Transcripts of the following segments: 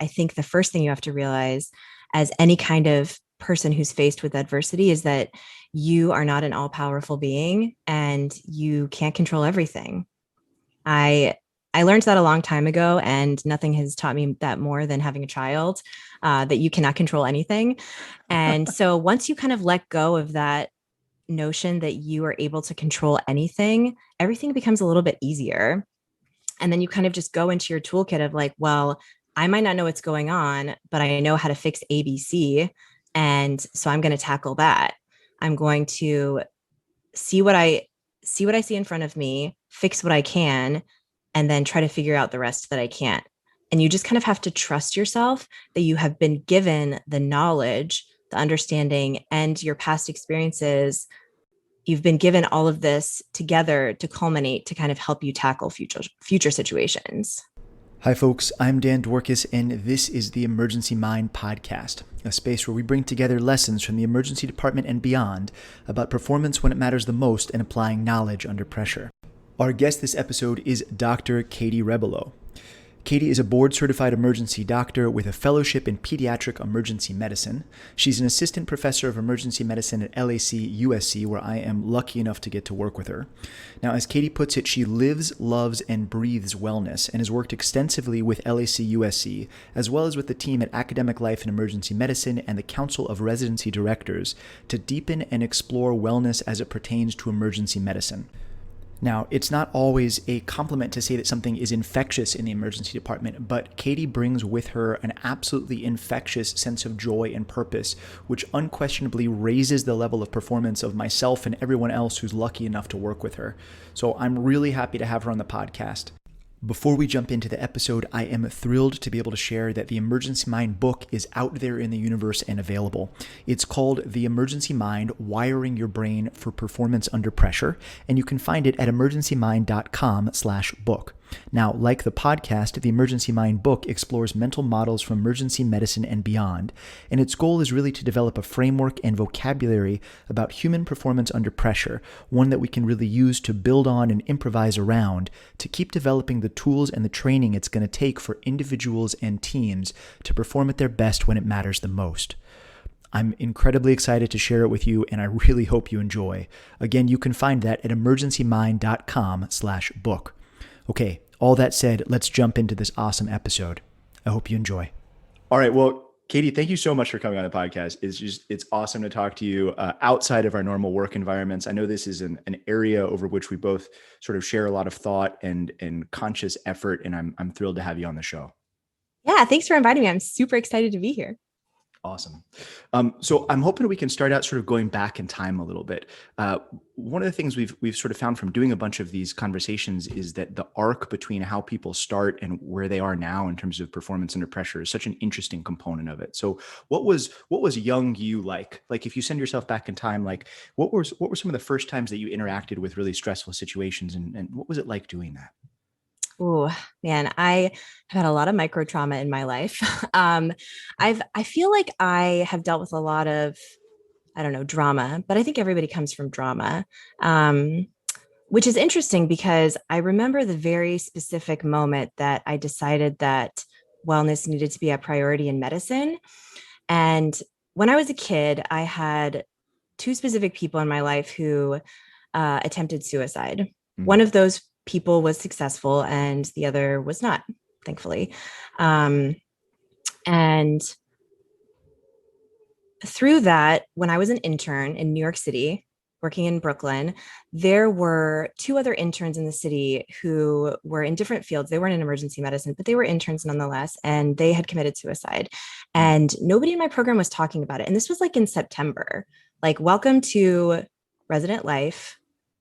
I think the first thing you have to realize as any kind of person who's faced with adversity is that you are not an all-powerful being and you can't control everything. I I learned that a long time ago, and nothing has taught me that more than having a child, that you cannot control anything. And so once you kind of let go of that notion that you are able to control anything, everything becomes a little bit easier. And then you kind of just go into your toolkit of like, well, I might not know what's going on, but I know how to fix ABC. And so I'm going to tackle that. I'm going to see what I see in front of me, fix what I can, and then try to figure out the rest that I can't. And you just kind of have to trust yourself that you have been given the knowledge, the understanding, and your past experiences. You've been given all of this together to culminate to kind of help you tackle future situations. Hi folks, I'm Dan Dworkis, and this is the Emergency Mind podcast, a space where we bring together lessons from the emergency department and beyond about performance when it matters the most and applying knowledge under pressure. Our guest this episode is Dr. Katie Rebillot. Katie is a board-certified emergency doctor with a fellowship in pediatric emergency medicine. She's an assistant professor of emergency medicine at LAC+USC, where I am lucky enough to get to work with her. Now, as Katie puts it, she lives, loves, and breathes wellness and has worked extensively with LAC+USC, as well as with the team at Academic Life in Emergency Medicine and the Council of Residency Directors to deepen and explore wellness as it pertains to emergency medicine. Now, it's not always a compliment to say that something is infectious in the emergency department, but Katie brings with her an absolutely infectious sense of joy and purpose, which unquestionably raises the level of performance of myself and everyone else who's lucky enough to work with her. So I'm really happy to have her on the podcast. Before we jump into the episode, I am thrilled to be able to share that the Emergency Mind book is out there in the universe and available. It's called The Emergency Mind: Wiring Your Brain for Performance Under Pressure, and you can find it at emergencymind.com/book. Now, like the podcast, the Emergency Mind book explores mental models from emergency medicine and beyond, and its goal is really to develop a framework and vocabulary about human performance under pressure, one that we can really use to build on and improvise around to keep developing the tools and the training it's going to take for individuals and teams to perform at their best when it matters the most. I'm incredibly excited to share it with you, and I really hope you enjoy. Again, you can find that at emergencymind.com/book. Okay, all that said, let's jump into this awesome episode. I hope you enjoy. All right, well, Katie, thank you so much for coming on the podcast. It's awesome to talk to you outside of our normal work environments. I know this is an area over which we both sort of share a lot of thought and conscious effort, and I'm thrilled to have you on the show. Yeah, thanks for inviting me. I'm super excited to be here. Awesome. So I'm hoping we can start out sort of going back in time a little bit. One of the things we've sort of found from doing a bunch of these conversations is that the arc between how people start and where they are now in terms of performance under pressure is such an interesting component of it. So what was young you like? Like if you send yourself back in time, like what were some of the first times that you interacted with really stressful situations, and what was it like doing that? Oh man, I have had a lot of micro trauma in my life. I feel like I have dealt with a lot of, I don't know, drama, but I think everybody comes from drama, which is interesting because I remember the very specific moment that I decided that wellness needed to be a priority in medicine. And when I was a kid, I had two specific people in my life who attempted suicide. One of those people was successful and the other was not, thankfully. And through that, when I was an intern in New York City, working in Brooklyn, there were two other interns in the city who were in different fields. They weren't in emergency medicine, but they were interns nonetheless, and they had committed suicide. And nobody in my program was talking about it. And this was like in September, like, welcome to resident life.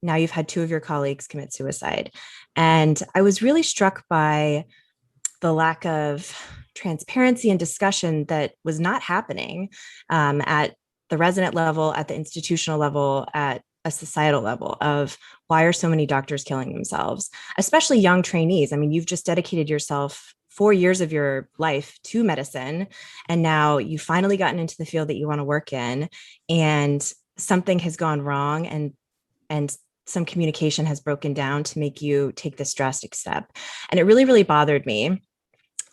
Now you've had two of your colleagues commit suicide. And I was really struck by the lack of transparency and discussion that was not happening at the resident level, at the institutional level, at a societal level of why are so many doctors killing themselves, especially young trainees. I mean, you've just dedicated yourself 4 years of your life to medicine, and now you've finally gotten into the field that you want to work in, and something has gone wrong, and some communication has broken down to make you take this drastic step. And it really, really bothered me.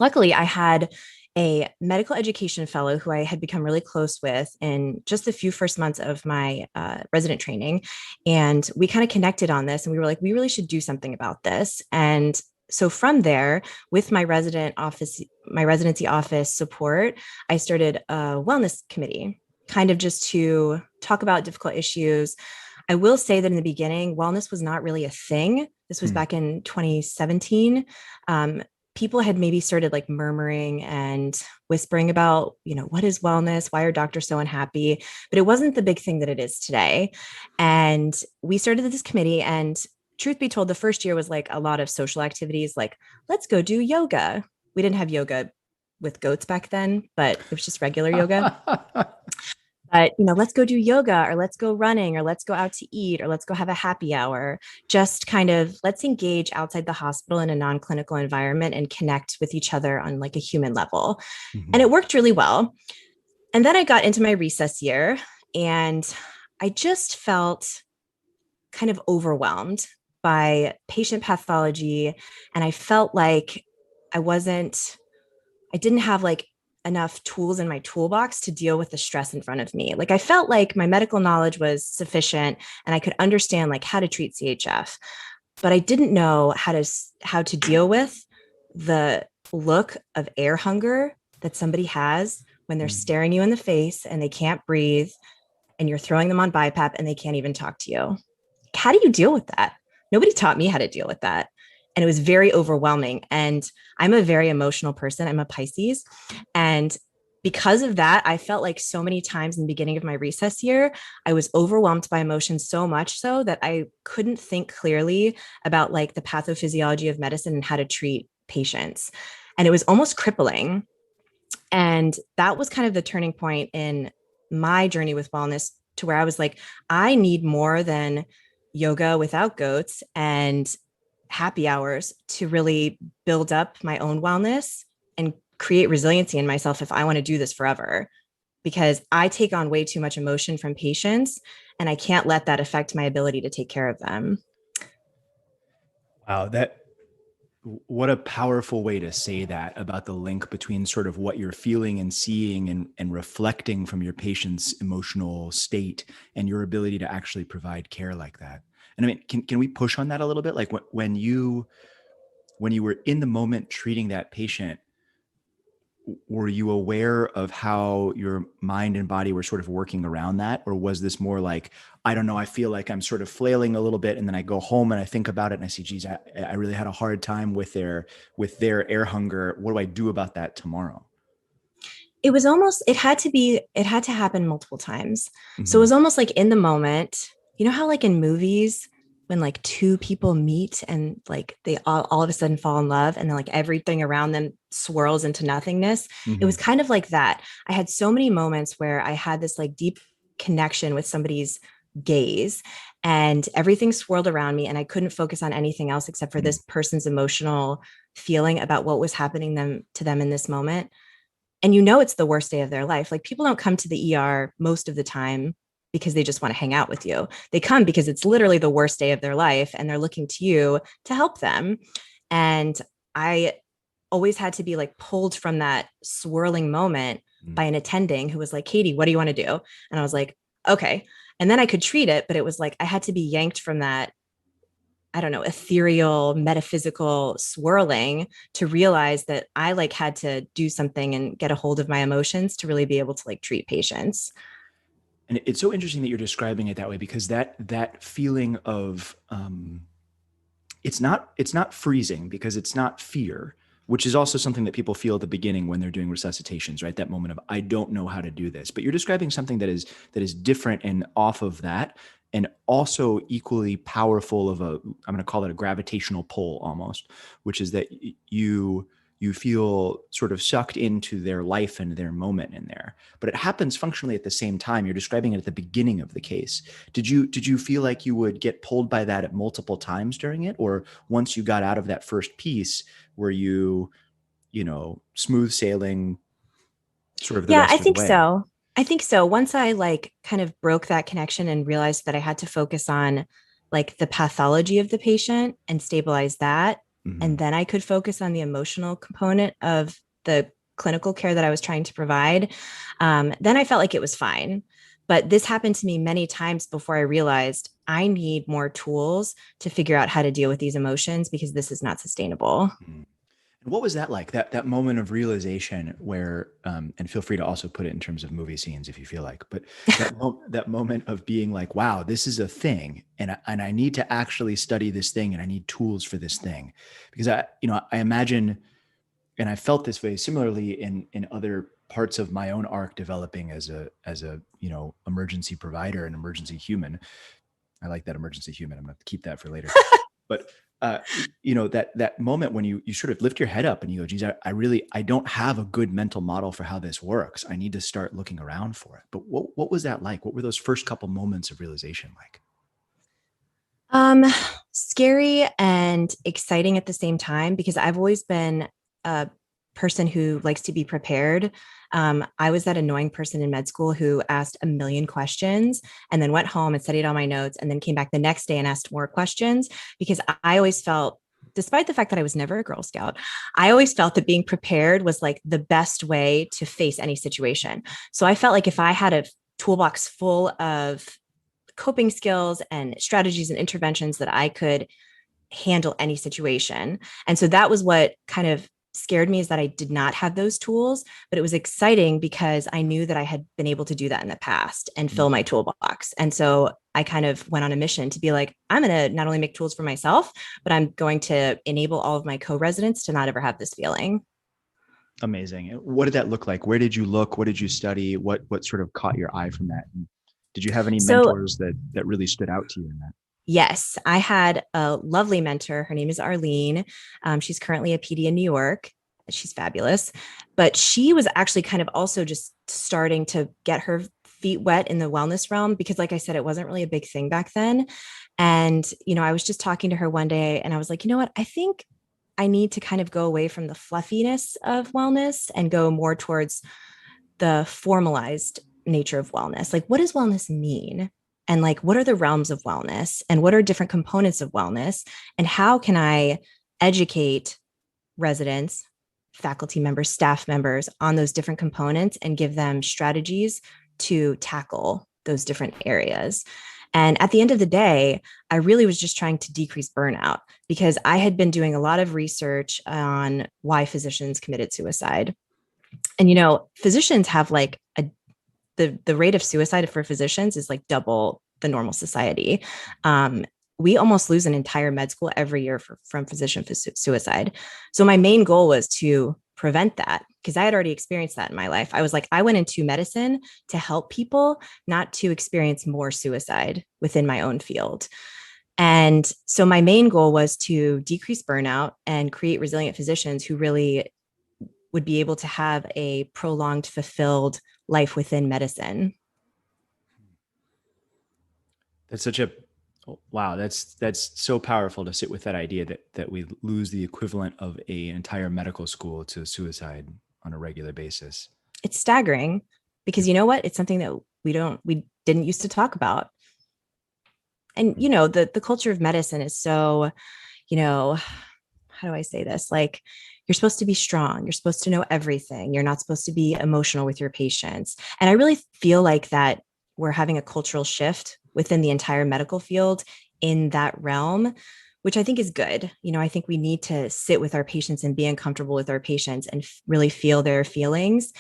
Luckily, I had a medical education fellow who I had become really close with in just the few first months of my resident training. And we kind of connected on this and we were like, we really should do something about this. And so from there, with my residency office support, I started a wellness committee, kind of just to talk about difficult issues. I will say that in the beginning, wellness was not really a thing. This was back in 2017. People had maybe started like murmuring and whispering about, what is wellness? Why are doctors so unhappy? But it wasn't the big thing that it is today. And we started this committee, and truth be told, the first year was like a lot of social activities, like let's go do yoga. We didn't have yoga with goats back then, but it was just regular yoga. But let's go do yoga, or let's go running, or let's go out to eat, or let's go have a happy hour. Just kind of let's engage outside the hospital in a non-clinical environment and connect with each other on like a human level. And it worked really well. And then I got into my recess year and I just felt kind of overwhelmed by patient pathology. And I felt like I didn't have like enough tools in my toolbox to deal with the stress in front of me. Like I felt like my medical knowledge was sufficient and I could understand like how to treat CHF, but I didn't know how to deal with the look of air hunger that somebody has when they're staring you in the face and they can't breathe and you're throwing them on BiPAP and they can't even talk to you. How do you deal with that? Nobody taught me how to deal with that. And it was very overwhelming. And I'm a very emotional person. I'm a Pisces. And because of that, I felt like so many times in the beginning of my recess year, I was overwhelmed by emotions so much so that I couldn't think clearly about like the pathophysiology of medicine and how to treat patients. And it was almost crippling. And that was kind of the turning point in my journey with wellness, to where I was like, I need more than yoga without goats and happy hours to really build up my own wellness and create resiliency in myself if I want to do this forever, because I take on way too much emotion from patients and I can't let that affect my ability to take care of them. Wow, what a powerful way to say that about the link between sort of what you're feeling and seeing and reflecting from your patient's emotional state and your ability to actually provide care like that. And I mean, can we push on that a little bit? Like when you were in the moment treating that patient, were you aware of how your mind and body were sort of working around that? Or was this more like, I don't know, I feel like I'm sort of flailing a little bit and then I go home and I think about it and I see, geez, I really had a hard time with their air hunger. What do I do about that tomorrow? It had to happen multiple times. So it was almost like in the moment, how like in movies, when like two people meet and like they all of a sudden fall in love and then like everything around them swirls into nothingness. It was kind of like that. I had so many moments where I had this like deep connection with somebody's gaze and everything swirled around me and I couldn't focus on anything else except for this person's emotional feeling about what was happening to them in this moment. And it's the worst day of their life. Like people don't come to the ER most of the time because they just want to hang out with you. They come because it's literally the worst day of their life and they're looking to you to help them. And I always had to be like pulled from that swirling moment by an attending who was like, Katie, what do you want to do? And I was like, okay. And then I could treat it, but it was like I had to be yanked from that, I don't know, ethereal, metaphysical swirling to realize that I like had to do something and get a hold of my emotions to really be able to like treat patients. And it's so interesting that you're describing it that way, because that feeling of it's not freezing, because it's not fear, which is also something that people feel at the beginning when they're doing resuscitations, right? That moment of, I don't know how to do this. But you're describing something that is different and off of that, and also equally powerful of I'm going to call it a gravitational pull almost, which is that you feel sort of sucked into their life and their moment in there. But it happens functionally at the same time. You're describing it at the beginning of the case. Did you feel like you would get pulled by that at multiple times during it? Or once you got out of that first piece, were you, smooth sailing sort of the Yeah, rest I of the think way? so. I think so. Once I like kind of broke that connection and realized that I had to focus on like the pathology of the patient and stabilize that, Mm-hmm. and then I could focus on the emotional component of the clinical care that I was trying to provide, then I felt like it was fine. But this happened to me many times before I realized I need more tools to figure out how to deal with these emotions because this is not sustainable. Mm. And what was that like? That moment of realization where, and feel free to also put it in terms of movie scenes if you feel like, but that moment of being like, wow, this is a thing, and I need to actually study this thing, and I need tools for this thing, because I imagine, and I felt this way similarly in other parts of my own arc developing as a emergency provider and emergency human. I like that, emergency human. I'm going to keep that for later. But that moment when you sort of lift your head up and you go, geez, I don't have a good mental model for how this works. I need to start looking around for it. But what was that like? What were those first couple moments of realization like? Um, Scary and exciting at the same time because I've always been a person who likes to be prepared. I was that annoying person in med school who asked a million questions and then went home and studied all my notes and then came back the next day and asked more questions because I always felt, despite the fact that I was never a Girl Scout, I always felt that being prepared was like the best way to face any situation. So I felt like if I had a toolbox full of coping skills and strategies and interventions that I could handle any situation. And so that was what kind of scared me, is that I did not have those tools, but it was exciting because I knew that I had been able to do that in the past and fill my toolbox. And so I kind of went on a mission to be like, I'm going to not only make tools for myself, but I'm going to enable all of my co-residents to not ever have this feeling. Amazing. What did that look like? Where did you look? What did you study? What sort of caught your eye from that? And did you have any So mentors that really stood out to you in that? yes, I had a lovely mentor. Her name is Arlene. She's currently a PD in New York. She's fabulous. But she was actually kind of also just starting to get her feet wet in the wellness realm because, like I said, it wasn't really a big thing back then. And, I was just talking to her one day and I was like, you know what? I think I need to kind of go away from the fluffiness of wellness and go more towards the formalized nature of wellness. Like, what does wellness mean? And like, what are the realms of wellness and what are different components of wellness? And how can I educate residents, faculty members, staff members on those different components and give them strategies to tackle those different areas? And at the end of the day, I really was just trying to decrease burnout because I had been doing a lot of research on why physicians committed suicide. And physicians have like the rate of suicide for physicians is like double the normal society. We almost lose an entire med school every year from physician suicide. So my main goal was to prevent that because I had already experienced that in my life. I was like, I went into medicine to help people, not to experience more suicide within my own field. And so my main goal was to decrease burnout and create resilient physicians who really would be able to have a prolonged, fulfilled life within medicine. That's such a wow. That's so powerful to sit with that idea that we lose the equivalent of an entire medical school to suicide on a regular basis. It's staggering because you know what? It's something that we didn't used to talk about. And the culture of medicine is so, how do I say this? Like, you're supposed to be strong. You're supposed to know everything. You're not supposed to be emotional with your patients. And I really feel like that we're having a cultural shift within the entire medical field in that realm, which I think is good. I think we need to sit with our patients and be uncomfortable with our patients and really feel their feelings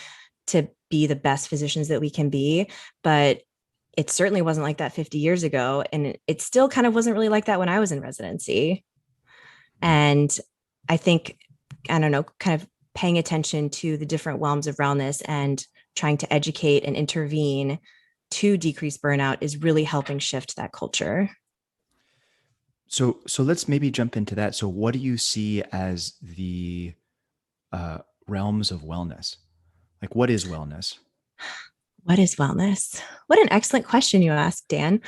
to be the best physicians that we can be. But it certainly wasn't like that 50 years ago. And it still kind of wasn't really like that when I was in residency. And I think, I don't know, kind of paying attention to the different realms of wellness and trying to educate and intervene to decrease burnout is really helping shift that culture. So let's maybe jump into that. So what do you see as the realms of wellness? Like, what is wellness? What is wellness? What an excellent question you asked, Dan.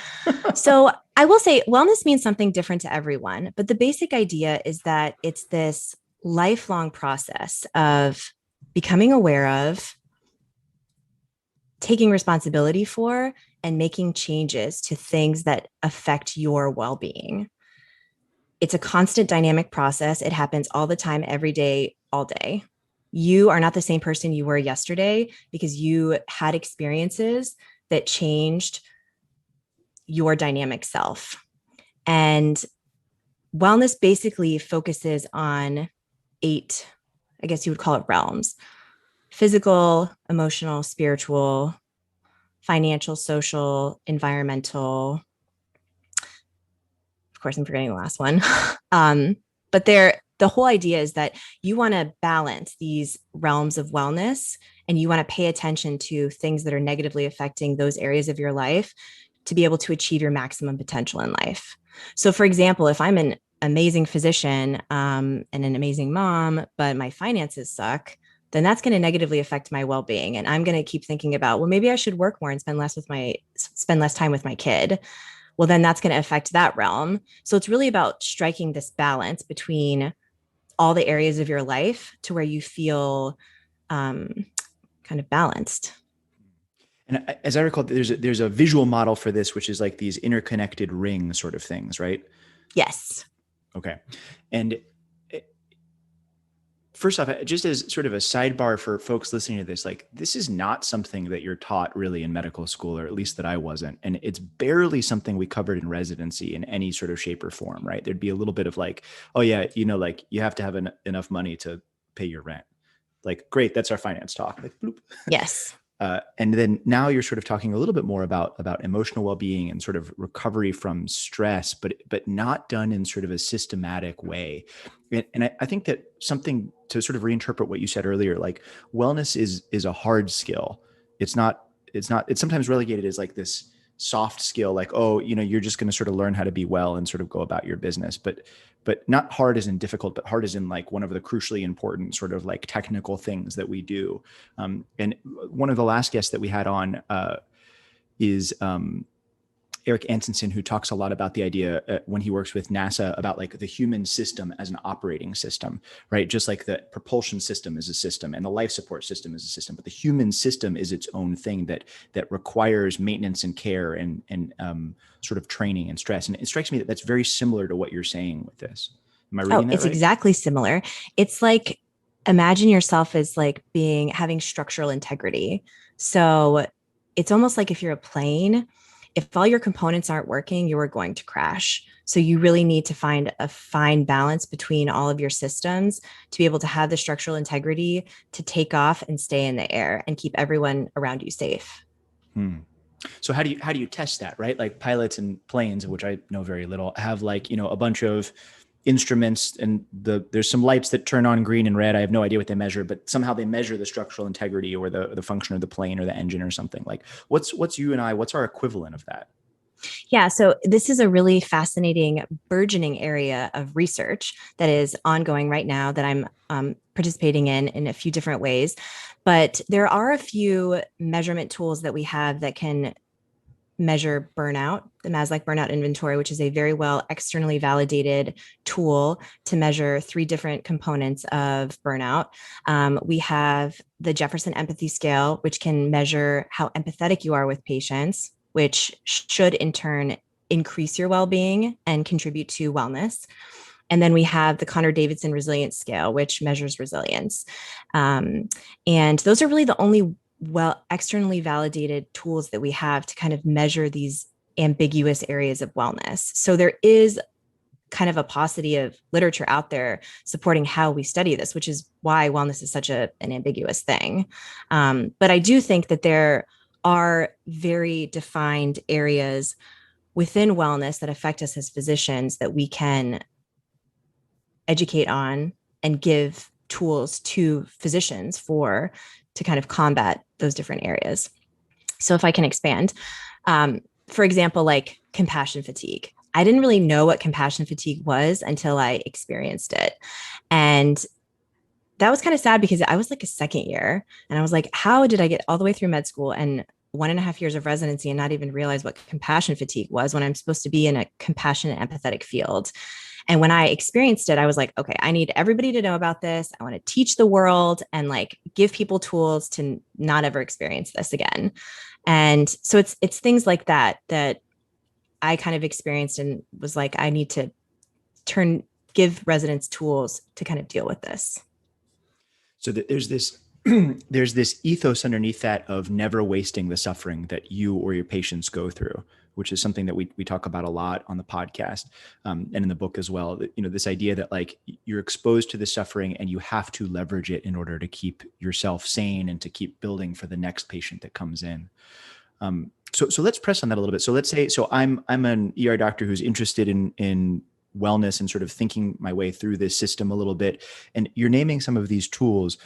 So I will say wellness means something different to everyone, but the basic idea is that it's this lifelong process of becoming aware of, taking responsibility for, and making changes to things that affect your well-being. It's a constant dynamic process. It happens all the time, every day, all day. You are not the same person you were yesterday because you had experiences that changed your dynamic self. And wellness basically focuses on 8, I guess you would call it realms: physical, emotional, spiritual, financial, social, environmental. Of course, I'm forgetting the last one. But the whole idea is that you want to balance these realms of wellness, and you want to pay attention to things that are negatively affecting those areas of your life to be able to achieve your maximum potential in life. So, for example, if I'm an amazing physician and an amazing mom, but my finances suck, then that's going to negatively affect my well-being. And I'm going to keep thinking about, well, maybe I should work more and spend less time with my kid. Well, then that's going to affect that realm. So it's really about striking this balance between all the areas of your life to where you feel um, kind of balanced. And as I recall, there's a visual model for this, which is like these interconnected ring sort of things, right? Yes. Okay. And first off, just as sort of a sidebar for folks listening to this, like this is not something that you're taught really in medical school, or at least that I wasn't. And it's barely something we covered in residency in any sort of shape or form, right? There'd be a little bit of like, oh yeah, like you have to have enough money to pay your rent. Like, great, that's our finance talk. Like, bloop. Yes. And then now you're sort of talking a little bit more about emotional well-being and sort of recovery from stress, but not done in sort of a systematic way. And I think that something to sort of reinterpret what you said earlier, like wellness is a hard skill. It's sometimes relegated as like this soft skill, like, oh, you're just going to sort of learn how to be well and sort of go about your business. But not hard as in difficult, but hard as in like one of the crucially important sort of like technical things that we do. And one of the last guests that we had on is Eric Antonsen, who talks a lot about the idea when he works with NASA about like the human system as an operating system, right? Just like the propulsion system is a system and the life support system is a system, but the human system is its own thing that requires maintenance and care and sort of training and stress. And it strikes me that that's very similar to what you're saying with this. Am I reading that It's right? exactly similar. It's like, imagine yourself as like having structural integrity. So it's almost like if you're a plane, if all your components aren't working, you are going to crash. So you really need to find a fine balance between all of your systems to be able to have the structural integrity to take off and stay in the air and keep everyone around you safe. So how do you test that, right? Like pilots and planes, of which I know very little, have like, a bunch of instruments and there's some lights that turn on green and red. I have no idea what they measure, but somehow they measure the structural integrity or the function of the plane or the engine or something. Like what's our equivalent of that? Yeah, so this is a really fascinating, burgeoning area of research that is ongoing right now that I'm participating in a few different ways. But there are a few measurement tools that we have that can measure burnout, the Maslik burnout inventory, which is a very well externally validated tool to measure 3 different components of burnout. We have the Jefferson Empathy Scale, which can measure how empathetic you are with patients, which should in turn increase your well-being and contribute to wellness. And then we have the Connor-Davidson Resilience Scale, which measures resilience. And those are really the only externally validated tools that we have to kind of measure these ambiguous areas of wellness. So there is kind of a paucity of literature out there supporting how we study this, which is why wellness is such an ambiguous thing. But I do think that there are very defined areas within wellness that affect us as physicians that we can educate on and give tools to physicians to kind of combat those different areas. So if I can expand, for example, like compassion fatigue. I didn't really know what compassion fatigue was until I experienced it. And that was kind of sad because I was like a second year and I was like, how did I get all the way through med school and 1.5 years of residency and not even realize what compassion fatigue was when I'm supposed to be in a compassionate, empathetic field? And when I experienced it, I was like, okay, I need everybody to know about this. I want to teach the world and like give people tools to not ever experience this again. And so it's things like that I kind of experienced and was like, I need to give residents tools to kind of deal with this. So there's this there's this ethos underneath that of never wasting the suffering that you or your patients go through, which is something that we talk about a lot on the podcast, and in the book as well. That, this idea that like you're exposed to the suffering and you have to leverage it in order to keep yourself sane and to keep building for the next patient that comes in. So let's press on that a little bit. So let's say, so I'm an ER doctor who's interested in wellness and sort of thinking my way through this system a little bit. And you're naming some of these tools.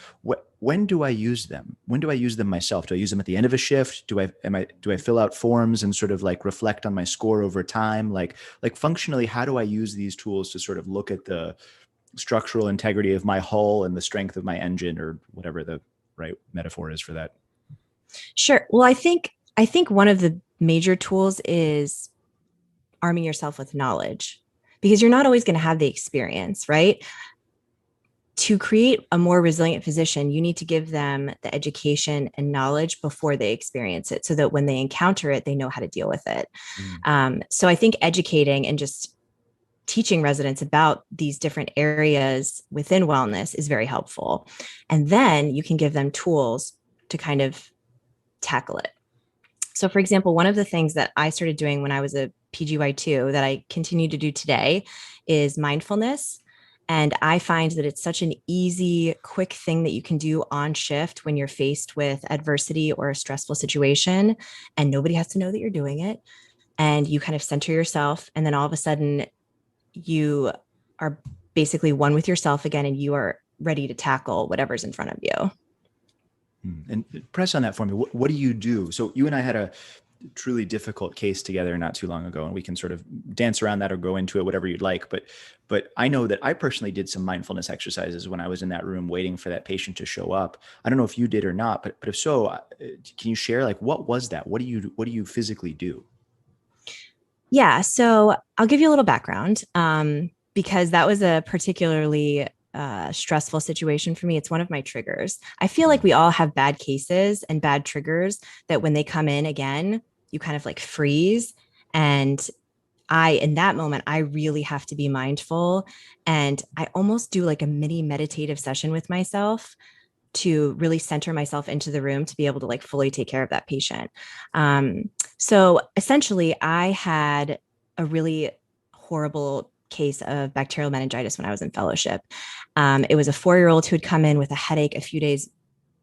When do I use them? When do I use them myself? Do I use them at the end of a shift? Do I fill out forms and sort of like reflect on my score over time? Like functionally, how do I use these tools to sort of look at the structural integrity of my hull and the strength of my engine, or whatever the right metaphor is for that? Sure. Well, I think one of the major tools is arming yourself with knowledge, because you're not always going to have the experience, right? To create a more resilient physician, you need to give them the education and knowledge before they experience it, so that when they encounter it, they know how to deal with it. So I think educating and just teaching residents about these different areas within wellness is very helpful. And then you can give them tools to kind of tackle it. So for example, one of the things that I started doing when I was a PGY2 that I continue to do today is mindfulness. And I find that it's such an easy, quick thing that you can do on shift when you're faced with adversity or a stressful situation, and nobody has to know that you're doing it. And you kind of center yourself, and then all of a sudden you are basically one with yourself again, and you are ready to tackle whatever's in front of you. And press on that for me. What do you do? So you and I had a truly difficult case together not too long ago, and we can sort of dance around that or go into it, whatever you'd like. But I know that I personally did some mindfulness exercises when I was in that room waiting for that patient to show up. I don't know if you did or not, but if so, can you share, like, what was that? What do you physically do? Yeah. So I'll give you a little background, because that was a particularly stressful situation for me. It's one of my triggers. I feel like we all have bad cases and bad triggers that when they come in again, you kind of like freeze. And in that moment, I really have to be mindful. And I almost do like a mini meditative session with myself to really center myself into the room to be able to like fully take care of that patient. So essentially, I had a really horrible case of bacterial meningitis when I was in fellowship. It was a 4-year-old who had come in with a headache a few days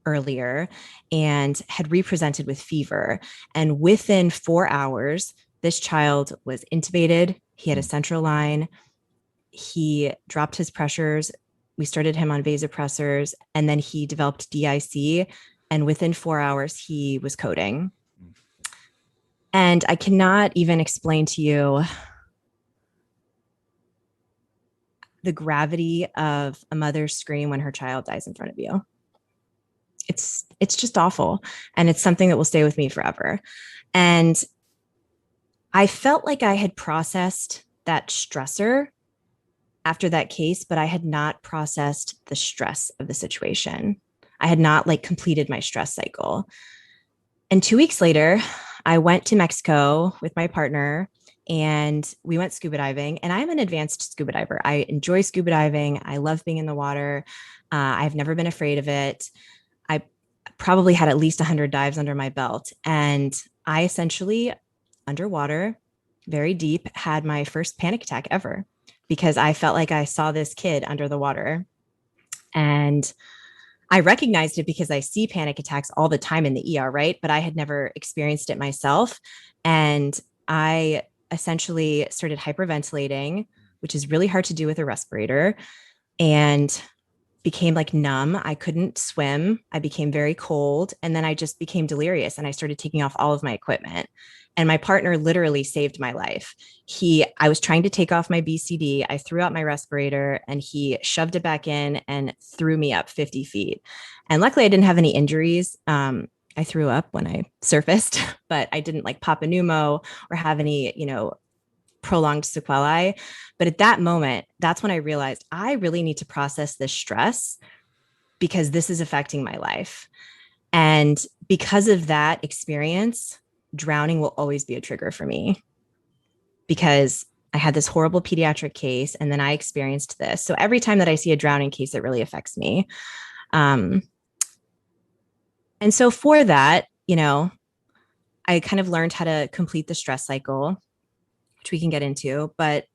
earlier and had represented with fever. And within 4 hours, this child was intubated. He had a central line. He dropped his pressures. We started him on vasopressors, and then he developed DIC. And within 4 hours, he was coding. And I cannot even explain to you the gravity of a mother's scream when her child dies in front of you. It's just awful. And it's something that will stay with me forever. And I felt like I had processed that stressor after that case, but I had not processed the stress of the situation. I had not like completed my stress cycle. And 2 weeks later, I went to Mexico with my partner, and we went scuba diving. And I'm an advanced scuba diver. I enjoy scuba diving. I love being in the water. I've never been afraid of it. I probably had at least 100 dives under my belt. And I essentially, underwater, very deep, had my first panic attack ever, because I felt like I saw this kid under the water. And I recognized it because I see panic attacks all the time in the ER, right? But I had never experienced it myself. And I essentially started hyperventilating, which is really hard to do with a respirator, and became like numb. I couldn't swim. I became very cold. And then I just became delirious, and I started taking off all of my equipment. And my partner literally saved my life. I was trying to take off my BCD. I threw out my respirator, and he shoved it back in and threw me up 50 feet. And luckily I didn't have any injuries. I threw up when I surfaced, but I didn't like pop a pneumo or have any, prolonged sequelae. But at that moment, that's when I realized I really need to process this stress, because this is affecting my life. And because of that experience, drowning will always be a trigger for me, because I had this horrible pediatric case, and then I experienced this. So every time that I see a drowning case, it really affects me. Um, and so for that, I kind of learned how to complete the stress cycle, which we can get into. But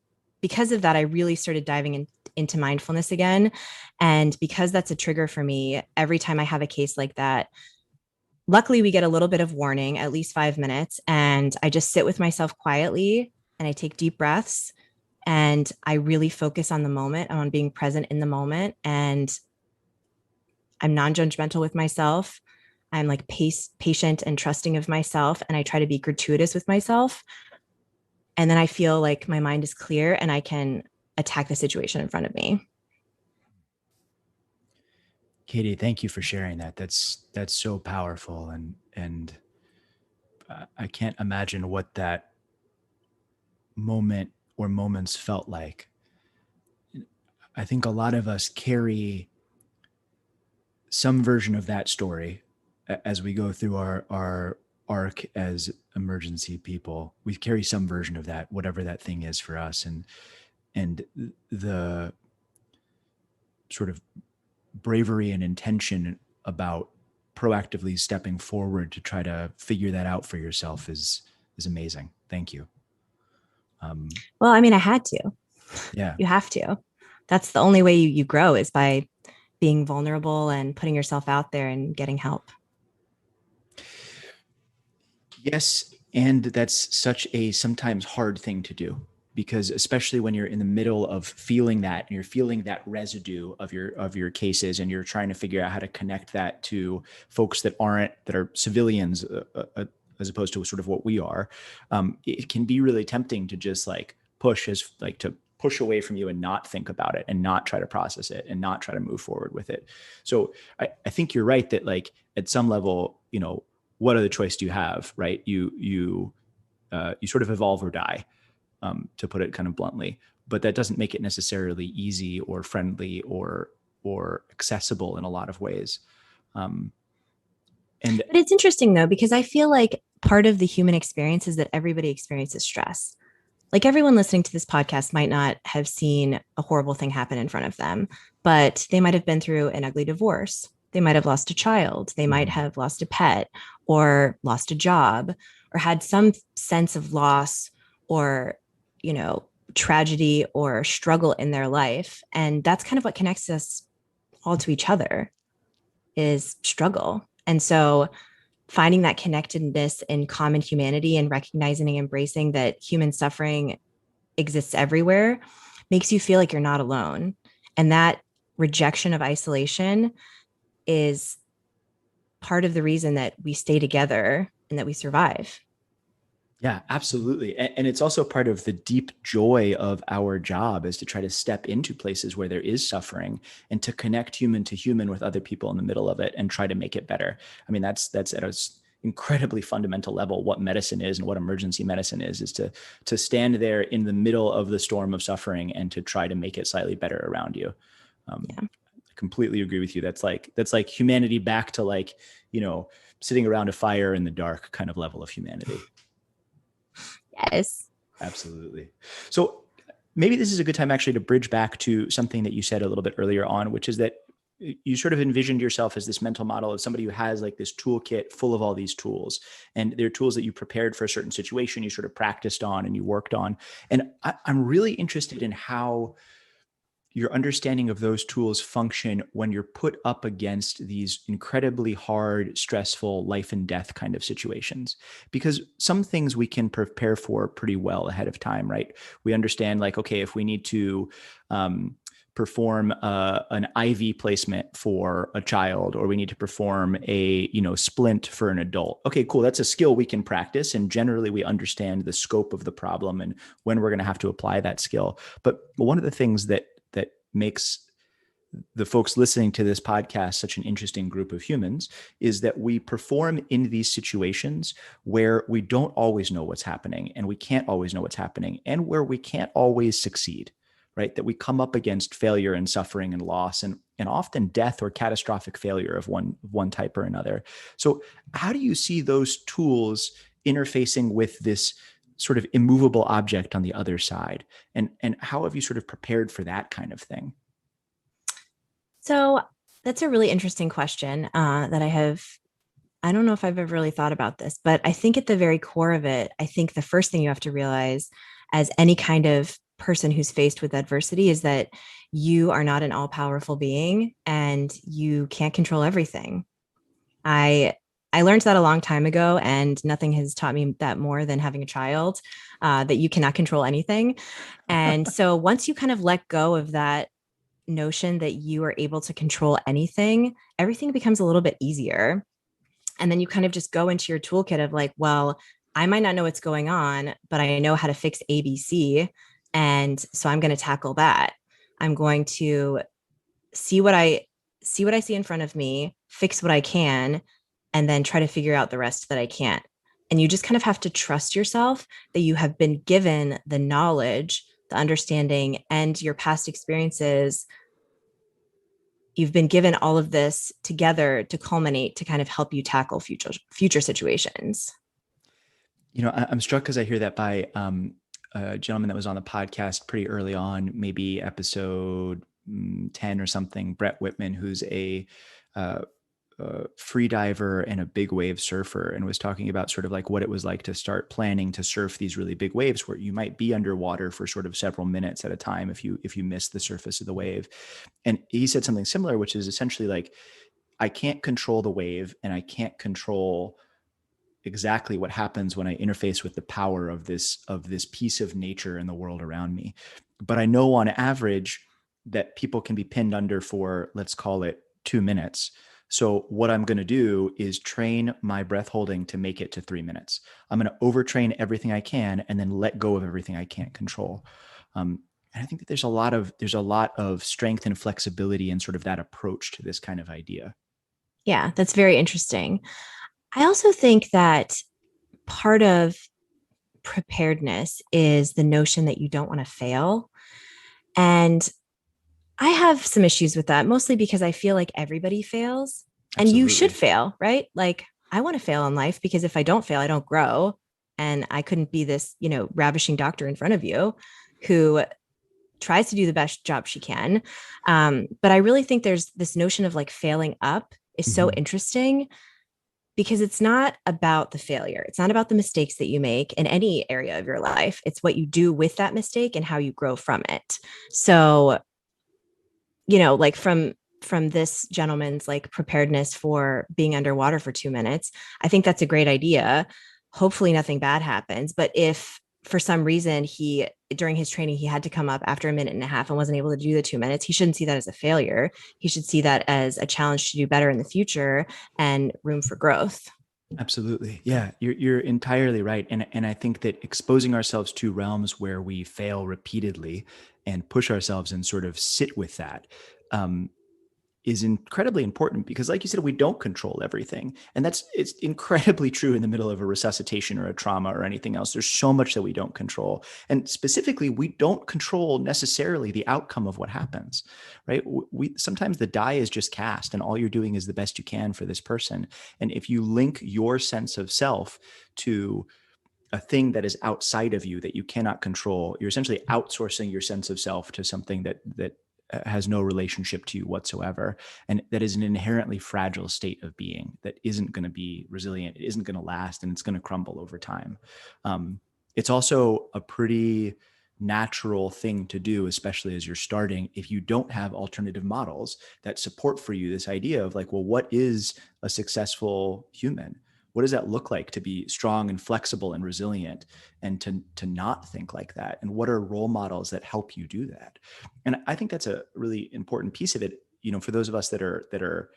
because of that, I really started into mindfulness again. And because that's a trigger for me, every time I have a case like that, luckily we get a little bit of warning, at least 5 minutes. And I just sit with myself quietly and I take deep breaths and I really focus on the moment, on being present in the moment. And I'm non-judgmental with myself. I'm like patient and trusting of myself. And I try to be gratuitous with myself. And then I feel like my mind is clear and I can attack the situation in front of me. Katie, thank you for sharing that. That's so powerful, and I can't imagine what that moment or moments felt like. I think a lot of us carry some version of that story as we go through our arc as emergency people. We carry some version of that, whatever that thing is for us, and the sort of bravery and intention about proactively stepping forward to try to figure that out for yourself is amazing. Thank you. Well, I mean, I had to. Yeah. You have to. That's the only way you grow is by being vulnerable and putting yourself out there and getting help. Yes, and that's such a sometimes hard thing to do, because especially when you're in the middle of feeling that and you're feeling that residue of your cases and you're trying to figure out how to connect that to folks that are civilians, as opposed to sort of what we are, it can be really tempting to just like to push away from you and not think about it and not try to process it and not try to move forward with it. So I think you're right that like at some level, what other choice do you have, right? You sort of evolve or die, to put it kind of bluntly. But that doesn't make it necessarily easy or friendly or accessible in a lot of ways. Um, and But it's interesting though, because I feel like part of the human experience is that everybody experiences stress. Like everyone listening to this podcast might not have seen a horrible thing happen in front of them, but they might have been through an ugly divorce. They might have lost a child. They might have lost a pet or lost a job or had some sense of loss or, you know, tragedy or struggle in their life. And that's kind of what connects us all to each other is struggle. And so finding that connectedness in common humanity and recognizing and embracing that human suffering exists everywhere makes you feel like you're not alone. And that rejection of isolation is part of the reason that we stay together and that we survive. yeah, absolutely. And it's also part of the deep joy of our job is to try to step into places where there is suffering and to connect human to human with other people in the middle of it and try to make it better. I mean, that's at an incredibly fundamental level what medicine is and what emergency medicine is to stand there in the middle of the storm of suffering and to try to make it slightly better around you. Yeah. I completely agree with you. That's like humanity back to like, sitting around a fire in the dark kind of level of humanity. Yes. Absolutely. So maybe this is a good time actually to bridge back to something that you said a little bit earlier on, which is that you sort of envisioned yourself as this mental model of somebody who has like this toolkit full of all these tools, and they're tools that you prepared for a certain situation, you sort of practiced on and you worked on. And I'm really interested in how your understanding of those tools function when you're put up against these incredibly hard, stressful life and death kind of situations. Because some things we can prepare for pretty well ahead of time, right? We understand like, okay, if we need to perform an IV placement for a child, or we need to perform a splint for an adult. Okay, cool. That's a skill we can practice, and generally we understand the scope of the problem and when we're going to have to apply that skill. But one of the things that makes the folks listening to this podcast such an interesting group of humans is that we perform in these situations where we don't always know what's happening, and we can't always know what's happening, and where we can't always succeed, right? That we come up against failure and suffering and loss and often death or catastrophic failure of one type or another. So how do you see those tools interfacing with this sort of immovable object on the other side? And how have you sort of prepared for that kind of thing? So That's a really interesting question that I don't know if I've ever really thought about this, but I think at the very core of it, I think the first thing you have to realize as any kind of person who's faced with adversity is that you are not an all powerful being and you can't control everything. I I learned that a long time ago, and nothing has taught me that more than having a child, that you cannot control anything. And so once you kind of let go of that notion that you are able to control anything, everything becomes a little bit easier. And then you kind of just go into your toolkit of like, well, I might not know what's going on, but I know how to fix ABC. And so I'm going to tackle that. I'm going to see what I see in front of me, fix what I can, and then try to figure out the rest that I can't. And you just kind of have to trust yourself that you have been given the knowledge, the understanding, and your past experiences. You've been given all of this together to culminate to kind of help you tackle future situations. I'm struck because I hear that by a gentleman that was on the podcast pretty early on, maybe episode 10 or something, Brett Whitman, who's uh, free diver and a big wave surfer, and was talking about sort of like what it was like to start planning to surf these really big waves where you might be underwater for sort of several minutes at a time if you miss the surface of the wave. And he said something similar, which is essentially like, I can't control the wave and I can't control exactly what happens when I interface with the power of this piece of nature in the world around me. But I know on average that people can be pinned under for, let's call it 2 minutes. So what I'm going to do is train my breath holding to make it to 3 minutes. I'm going to overtrain everything I can and then let go of everything I can't control. And I think that there's a lot of strength and flexibility in sort of that approach to this kind of idea. Yeah, that's very interesting. I also think that part of preparedness is the notion that you don't want to fail. And I have some issues with that, mostly because I feel like everybody fails and you should Absolutely. fail, right? Like, I want to fail in life because if I don't fail, I don't grow. And I couldn't be this, ravishing doctor in front of you who tries to do the best job she can. But I really think there's this notion of like failing up is so Mhm. interesting because it's not about the failure. It's not about the mistakes that you make in any area of your life. It's what you do with that mistake and how you grow from it. So, like from this gentleman's like preparedness for being underwater for 2 minutes, I think that's a great idea. Hopefully nothing bad happens. But if for some reason he during his training he had to come up after a minute and a half and wasn't able to do the 2 minutes, he shouldn't see that as a failure. He should see that as a challenge to do better in the future and room for growth. Absolutely. Yeah, you're entirely right. And I think that exposing ourselves to realms where we fail repeatedly and push ourselves and sort of sit with that um, is incredibly important because, like you said, we don't control everything. And it's incredibly true in the middle of a resuscitation or a trauma or anything else. There's so much that we don't control. And specifically, we don't control necessarily the outcome of what happens, right? We sometimes the die is just cast and all you're doing is the best you can for this person. And if you link your sense of self to a thing that is outside of you that you cannot control, you're essentially outsourcing your sense of self to something that has no relationship to you whatsoever, and that is an inherently fragile state of being that isn't going to be resilient, it isn't going to last, and it's going to crumble over time. um, it's also a pretty natural thing to do, especially as you're starting, if you don't have alternative models that support for you this idea of like, well, what is a successful human? What does that look like to be strong and flexible and resilient, and to not think like that? And what are role models that help you do that? And I think that's a really important piece of it, for those of us that are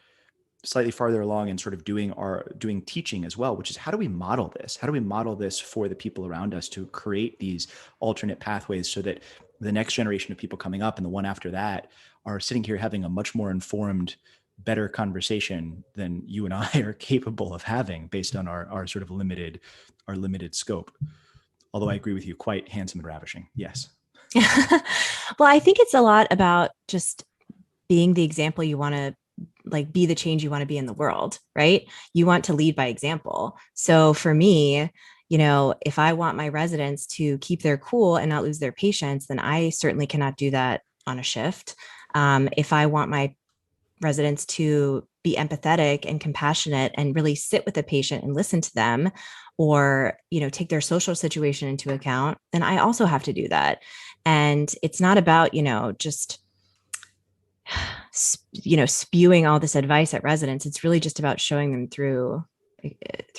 slightly farther along in sort of doing teaching as well, which is, how do we model this? How do we model this for the people around us to create these alternate pathways so that the next generation of people coming up and the one after that are sitting here having a much more informed, better conversation than you and I are capable of having based on our sort of limited scope. Although I agree with you, quite handsome and ravishing. Yes. Well, I think it's a lot about just being the example you want to like be the change you want to be in the world, right? You want to lead by example. So for me, if I want my residents to keep their cool and not lose their patience, then I certainly cannot do that on a shift. If I want my residents to be empathetic and compassionate and really sit with the patient and listen to them, or, take their social situation into account, then I also have to do that. And it's not about, just spewing all this advice at residents. It's really just about showing them through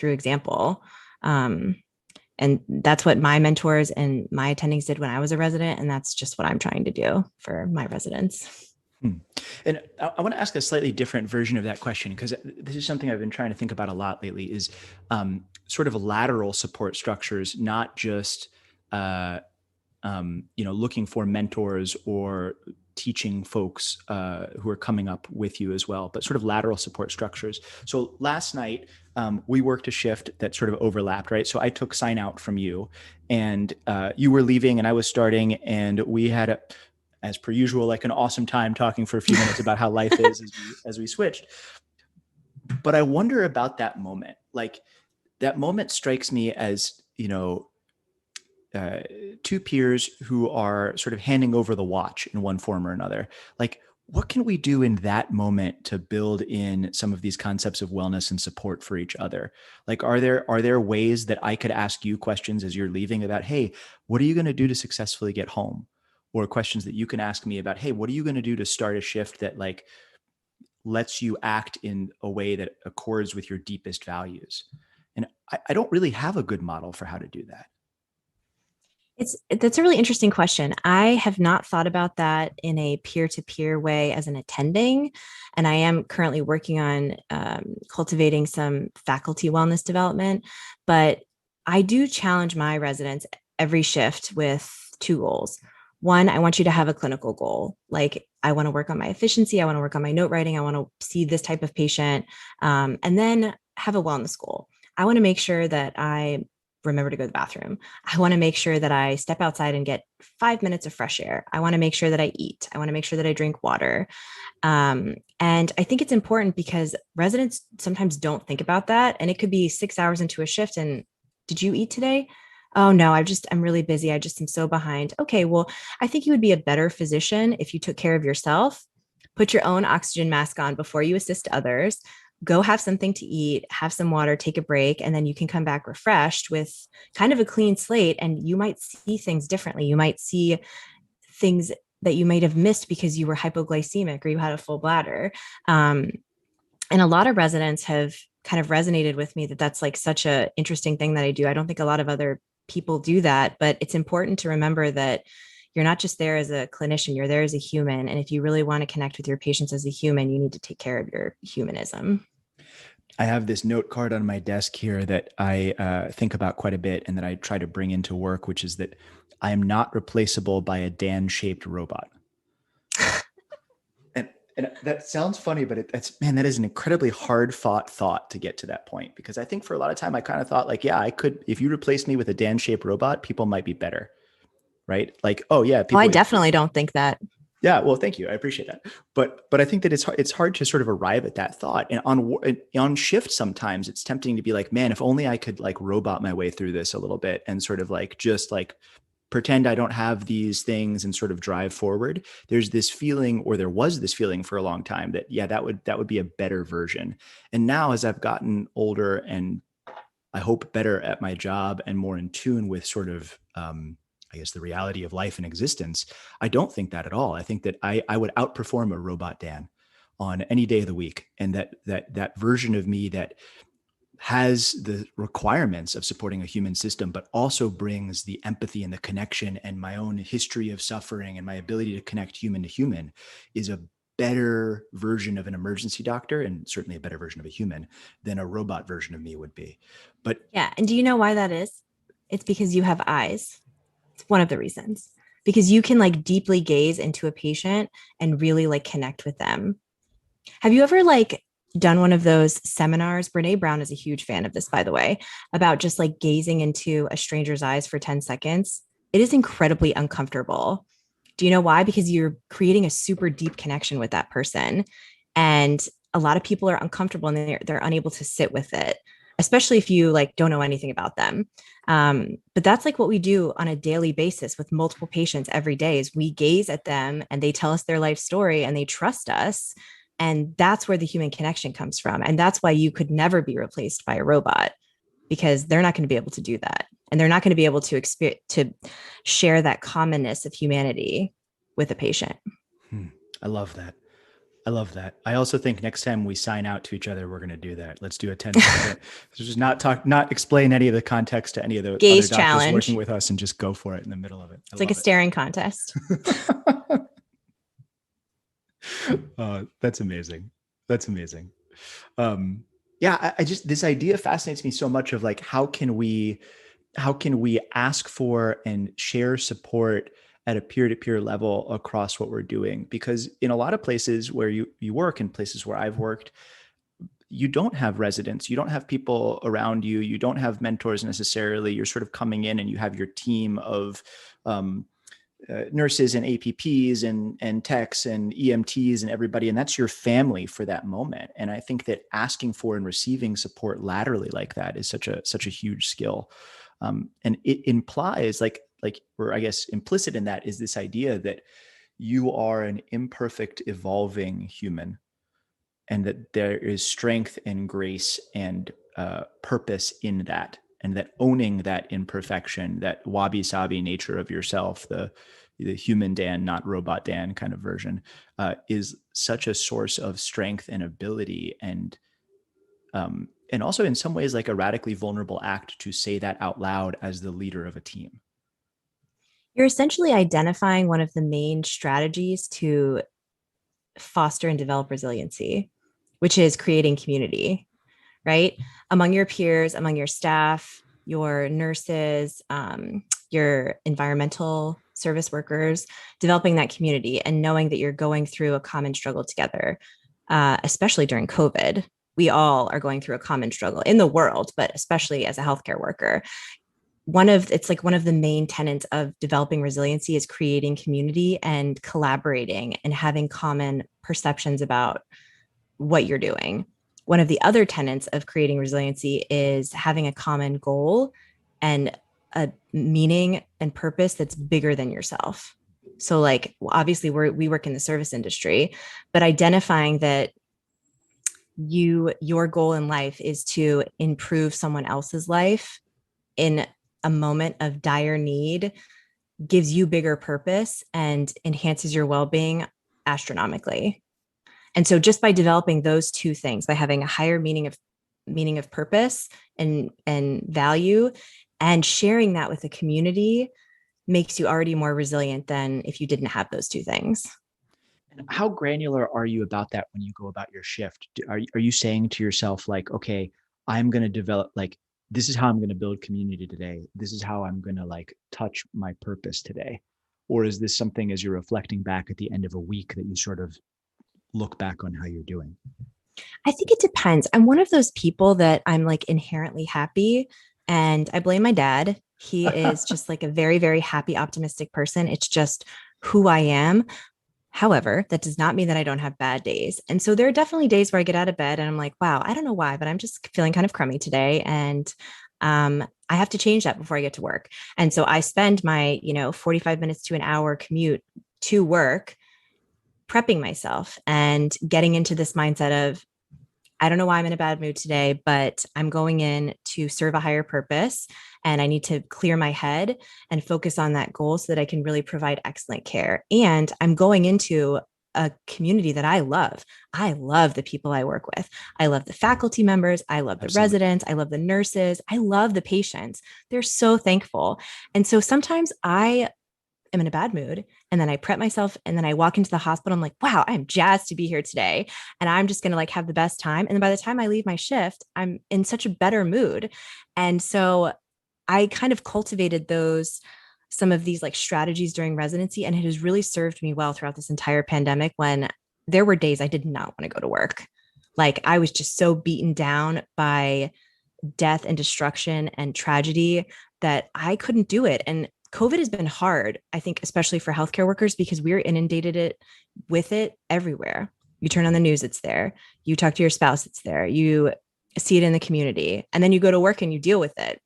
example. And that's what my mentors and my attendings did when I was a resident, and that's just what I'm trying to do for my residents. And I want to ask a slightly different version of that question, because this is something I've been trying to think about a lot lately, is sort of lateral support structures, not just looking for mentors or teaching folks who are coming up with you as well, but sort of lateral support structures. So last night, we worked a shift that sort of overlapped, right? So I took sign out from you, and you were leaving and I was starting, and we had, as per usual, like an awesome time talking for a few minutes about how life is as we switched. But I wonder about that moment. Like, that moment strikes me as, two peers who are sort of handing over the watch in one form or another. Like, what can we do in that moment to build in some of these concepts of wellness and support for each other? Like, are there ways that I could ask you questions as you're leaving about, hey, what are you going to do to successfully get home? Or questions that you can ask me about, hey, what are you going to do to start a shift that like lets you act in a way that accords with your deepest values? And I don't really have a good model for how to do that. That's a really interesting question. I have not thought about that in a peer-to-peer way as an attending, and I am currently working on cultivating some faculty wellness development. But I do challenge my residents every shift with two goals. One, I want you to have a clinical goal. Like, I want to work on my efficiency. I want to work on my note writing. I want to see this type of patient, and then have a wellness goal. I want to make sure that I remember to go to the bathroom. I want to make sure that I step outside and get 5 minutes of fresh air. I want to make sure that I eat. I want to make sure that I drink water. And I think it's important because residents sometimes don't think about that. And it could be 6 hours into a shift. And did you eat today? Oh no, I'm really busy. I just am so behind. Okay, well, I think you would be a better physician if you took care of yourself, put your own oxygen mask on before you assist others, go have something to eat, have some water, take a break, and then you can come back refreshed with kind of a clean slate, and you might see things differently. You might see things that you might have missed because you were hypoglycemic or you had a full bladder. And a lot of residents have kind of resonated with me that that's like such a interesting thing that I do. I don't think a lot of other people do that, but it's important to remember that you're not just there as a clinician, you're there as a human. And if you really want to connect with your patients as a human, you need to take care of your humanism. I have this note card on my desk here that I think about quite a bit and that I try to bring into work, which is that I am not replaceable by a Dan-shaped robot. And that sounds funny, but that is an incredibly hard fought thought to get to that point, because I think for a lot of time I kind of thought like, yeah, I could, if you replace me with a Dan-shaped robot, people might be better. Right? Like, oh yeah, people. I definitely don't think that. Yeah, well, thank you. I appreciate that. But I think that it's hard to sort of arrive at that thought. And on shift, sometimes it's tempting to be like, man, if only I could like robot my way through this a little bit and sort of like just like pretend I don't have these things and sort of drive forward. There's this feeling, or there was this feeling for a long time that, yeah, that would be a better version. And now as I've gotten older and I hope better at my job and more in tune with sort of, I guess, the reality of life and existence, I don't think that at all. I think that I would outperform a robot Dan on any day of the week. And that version of me that has the requirements of supporting a human system, but also brings the empathy and the connection and my own history of suffering and my ability to connect human to human, is a better version of an emergency doctor, and certainly a better version of a human than a robot version of me would be. But yeah. And do you know why that is? It's because you have eyes. It's one of the reasons, because you can like deeply gaze into a patient and really like connect with them. Have you ever like done one of those seminars? Brene Brown is a huge fan of this, by the way, about just like gazing into a stranger's eyes for 10 seconds. It is incredibly uncomfortable. Do you know why? Because you're creating a super deep connection with that person. And a lot of people are uncomfortable and they're unable to sit with it, especially if you like don't know anything about them. But that's like what we do on a daily basis with multiple patients every day, is we gaze at them and they tell us their life story and they trust us And that's where the human connection comes from. And that's why you could never be replaced by a robot, because they're not going to be able to do that. And they're not going to be able to share that commonness of humanity with a patient. I love that. I love that. I also think next time we sign out to each other, we're going to do that. Let's do a 10-second. Just not explain any of the context to any of the Gaze other doctors challenge. Working with us, and just go for it in the middle of it. It's like a staring contest. That's amazing. That's amazing. Yeah, I just, this idea fascinates me so much of like, how can we ask for and share support at a peer-to-peer level across what we're doing? Because in a lot of places where you work, in places where I've worked, you don't have residents, you don't have people around you, you don't have mentors necessarily. You're sort of coming in and you have your team of nurses and APPs and techs and EMTs and everybody, and that's your family for that moment. And I think that asking for and receiving support laterally like that is such a huge skill. And it implies or I guess implicit in that is this idea that you are an imperfect, evolving human, and that there is strength and grace and purpose in that, and that owning that imperfection, that wabi-sabi nature of yourself, the human Dan, not robot Dan kind of version, is such a source of strength and ability, and also in some ways like a radically vulnerable act to say that out loud as the leader of a team. You're essentially identifying one of the main strategies to foster and develop resiliency, which is creating community, right? Among your peers, among your staff, your nurses, your environmental service workers, developing that community and knowing that you're going through a common struggle together, especially during COVID. We all are going through a common struggle in the world, but especially as a healthcare worker. It's like one of the main tenets of developing resiliency is creating community and collaborating and having common perceptions about what you're doing. One of the other tenets of creating resiliency is having a common goal and a meaning and purpose that's bigger than yourself. So like, obviously we work in the service industry, but identifying that your goal in life is to improve someone else's life in a moment of dire need gives you bigger purpose and enhances your well-being astronomically. And so just by developing those two things, by having a higher meaning of purpose and value, and sharing that with the community, makes you already more resilient than if you didn't have those two things. And how granular are you about that when you go about your shift? Are you saying to yourself like, okay, I'm going to develop, like, this is how I'm going to build community today. This is how I'm going to like touch my purpose today. Or is this something as you're reflecting back at the end of a week that you sort of look back on how you're doing? I think it depends. I'm one of those people that I'm like inherently happy, and I blame my dad. He is just like a very, very happy, optimistic person. It's just who I am. However, that does not mean that I don't have bad days. And so there are definitely days where I get out of bed and I'm like, wow, I don't know why, but I'm just feeling kind of crummy today. And I have to change that before I get to work. And so I spend my, 45 minutes to an hour commute to work prepping myself and getting into this mindset of, I don't know why I'm in a bad mood today, but I'm going in to serve a higher purpose, and I need to clear my head and focus on that goal so that I can really provide excellent care. And I'm going into a community that I love. I love the people I work with. I love the faculty members. I love the residents. I love the nurses. I love the patients. They're so thankful. And so sometimes I am in a bad mood, and then I prep myself, and then I walk into the hospital. I'm like, wow, I'm jazzed to be here today. And I'm just going to like have the best time. And then by the time I leave my shift, I'm in such a better mood. And so I kind of cultivated some of these like strategies during residency, and it has really served me well throughout this entire pandemic, when there were days I did not want to go to work. Like I was just so beaten down by death and destruction and tragedy that I couldn't do it. And COVID has been hard, I think, especially for healthcare workers, because we're inundated with it everywhere. You turn on the news, it's there. You talk to your spouse, it's there. You see it in the community, and then you go to work and you deal with it.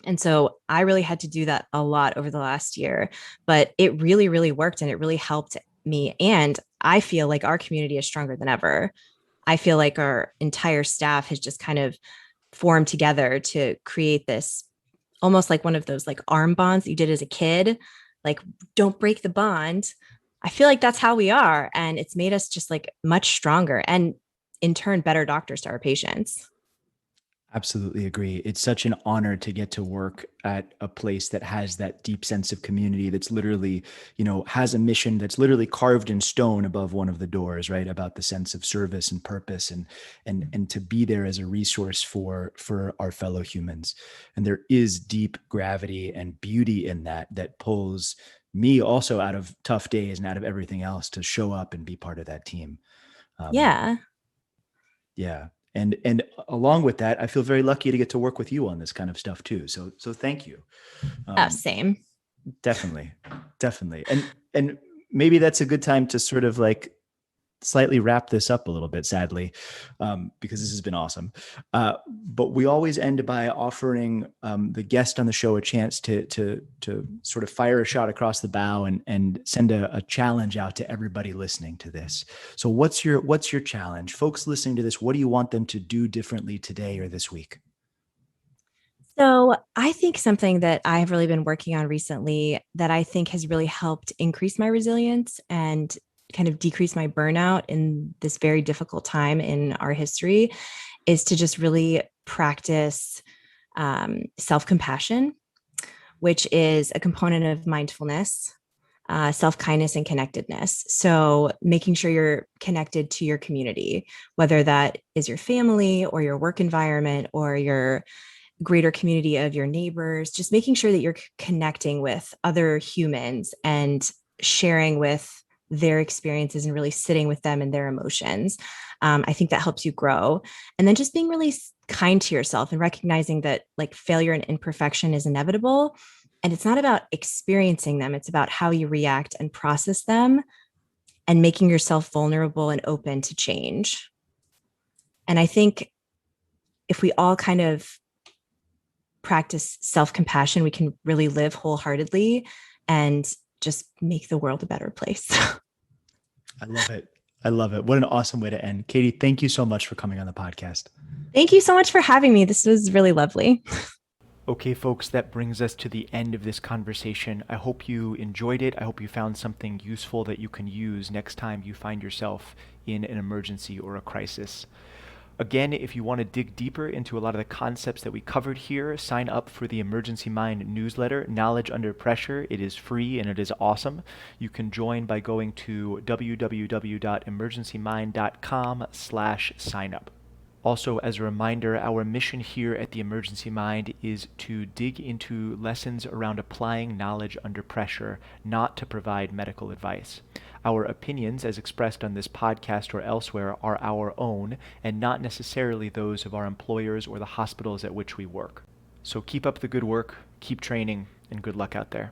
And so I really had to do that a lot over the last year, but it really, really worked, and it really helped me. And I feel like our community is stronger than ever. I feel like our entire staff has just kind of formed together to create this almost like one of those like arm bonds that you did as a kid, like don't break the bond. I feel like that's how we are. And it's made us just like much stronger and in turn better doctors to our patients. Absolutely agree. It's such an honor to get to work at a place that has that deep sense of community that's literally, has a mission that's literally carved in stone above one of the doors, right? About the sense of service and purpose and to be there as a resource for our fellow humans. And there is deep gravity and beauty in that pulls me also out of tough days and out of everything else to show up and be part of that team. Um, Yeah. yeah. And along with that, I feel very lucky to get to work with you on this kind of stuff too. So thank you. Oh, Um, same. definitely, definitely. And maybe that's a good time to sort of like slightly wrap this up a little bit, sadly, because this has been awesome. But we always end by offering the guest on the show a chance to sort of fire a shot across the bow and send a challenge out to everybody listening to this. So what's your challenge? Folks listening to this, what do you want them to do differently today or this week? So I think something that I've really been working on recently that I think has really helped increase my resilience and kind of decrease my burnout in this very difficult time in our history is to just really practice self compassion, which is a component of mindfulness, self kindness, and connectedness. So, making sure you're connected to your community, whether that is your family or your work environment or your greater community of your neighbors, just making sure that you're connecting with other humans and sharing with their experiences and really sitting with them and their emotions. I think that helps you grow. And then just being really kind to yourself and recognizing that like failure and imperfection is inevitable. And it's not about experiencing them, it's about how you react and process them and making yourself vulnerable and open to change. And I think if we all kind of practice self compassion, we can really live wholeheartedly and just make the world a better place. I love it. I love it. What an awesome way to end. Katie, thank you so much for coming on the podcast. Thank you so much for having me. This was really lovely. Okay, folks, that brings us to the end of this conversation. I hope you enjoyed it. I hope you found something useful that you can use next time you find yourself in an emergency or a crisis. Again, if you want to dig deeper into a lot of the concepts that we covered here, sign up for the Emergency Mind newsletter, Knowledge Under Pressure. It is free and it is awesome. You can join by going to www.emergencymind.com/signup. Also, as a reminder, our mission here at the Emergency Mind is to dig into lessons around applying knowledge under pressure, not to provide medical advice. Our opinions, as expressed on this podcast or elsewhere, are our own and not necessarily those of our employers or the hospitals at which we work. So keep up the good work, keep training, and good luck out there.